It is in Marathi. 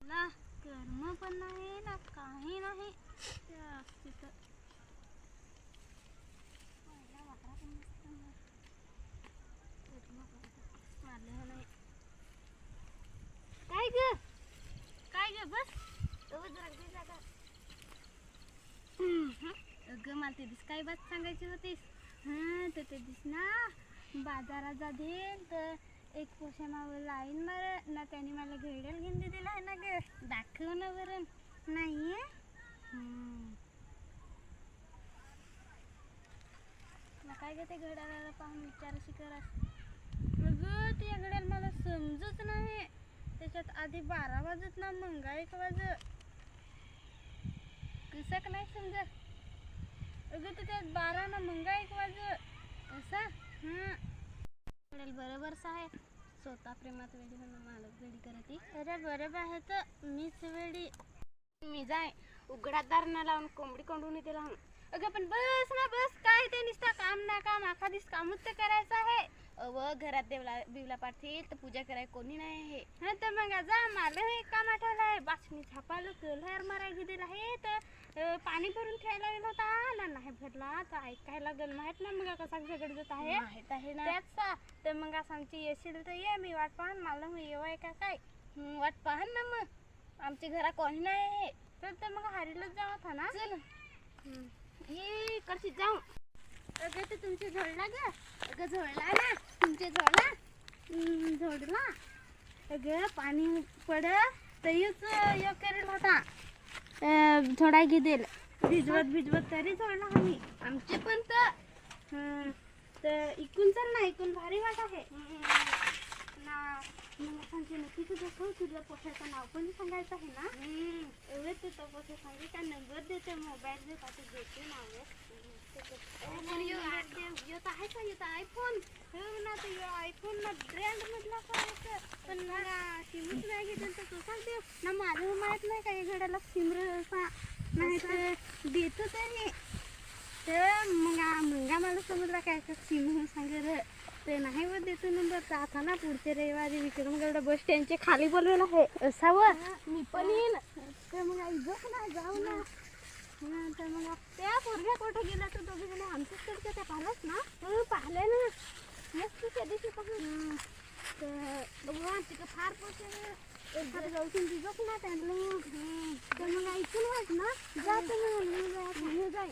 ना कर्म पण नाही ना काही नाही तिथं नाही काय ग बस अगं मला ते दिस काय बात सांगायची होतीस. हां तर ते दिस ना बाजारात जातील तर एक पोशामा लाईन मार ना त्याने मला घड्याळ घेऊन दिलेला आहे ना ग. दाखव ना बरं. नाही काय ग ते घड्याळाला पाहून विचाराशी करा. अगं ते घड्याळ मला समजत नाही. त्याच्यात आधी 12 वाजत ना मग 1 वाजत कसं का नाही समजत. अगं त्याच्यात 12 ना मग 1 वाजत असा. घड्याळ बरोबरच आहे. स्वतः प्रेमात वेडी म्हणून मालक वेडी करते. अरे बरोबर आहे तर मीच वेडी. मी जाय उघडा दार ना लावून कोंबडी कोंडून येते लावून. अगं पण बस ना बस काय ते नुसतं काम ना काम आखा दिवस कामच तर करायचं आहे. अव घरात बिवला पाठतील तर पूजा कराय कोणी नाही आहे. हा तर मग जा मला हे काम आठवलं आहे. बासणी छापायला कलर मारायला दिला आहे तर पाणी भरून ठेवायला गेला होता ना नाही भरला तर ऐकायला गल माहीत ना मग कसा झगड जात आहे माहीत आहे ना त्याचा. तर मग असं आमची येशील तर ये मी वाट पाहन मला मग येवाय का काय वाट पाहन ना मग आमच्या घरा कोणी नाही आहे तर मग हारीलाच जाऊ था ना. चल ये कशी जाऊ. अगं तर तुमचे झोडला ग. अगं झोडला ना तुमचे झोडला. अगं पाणी पड तरीच यो करेल होता थोडा गिदेल भिजवत तरी झोडला आम्ही आमचे पण तर इकून चल ना इकून भारी वाट आहे ना. मला सांगते नक्की तुझं तुझ्या पोशाचं नाव पण सांगायचं आहे ना. एवढे तू तो पोशा सांगे का नंबर देते मोबाईल दे का तू देते नाव आहे का येत आयफोन ना तर यो आयफोन ना ब्रँड मधला काय पण मला सिमच नाही घेतलं तर तू सांगते ना. माझं माहीत नाही काही घड्याला सिमर नाही तर देतो तरी तर मग मला समजला काय सिम म्हणून सांगेल ते नाही व देतो नंबर जाता ना पुढच्या रविवारी विक्रमगड बस स्टँडचे खाली बोलवेल आहे असावं मी पण येईन. तर मग बस ना जाऊ ना. तर मग त्या पोरग्या कुठे गेला तर दोघे जण आमच्याच कडच्या त्या पाहिलंच ना. पाहिले ना मस्त त्या दिवशी पाहून तर तिकडं फार पोचले एखादं जाऊन दिवस ना त्यांना तर मग ऐकून वाट ना जातो ना जाय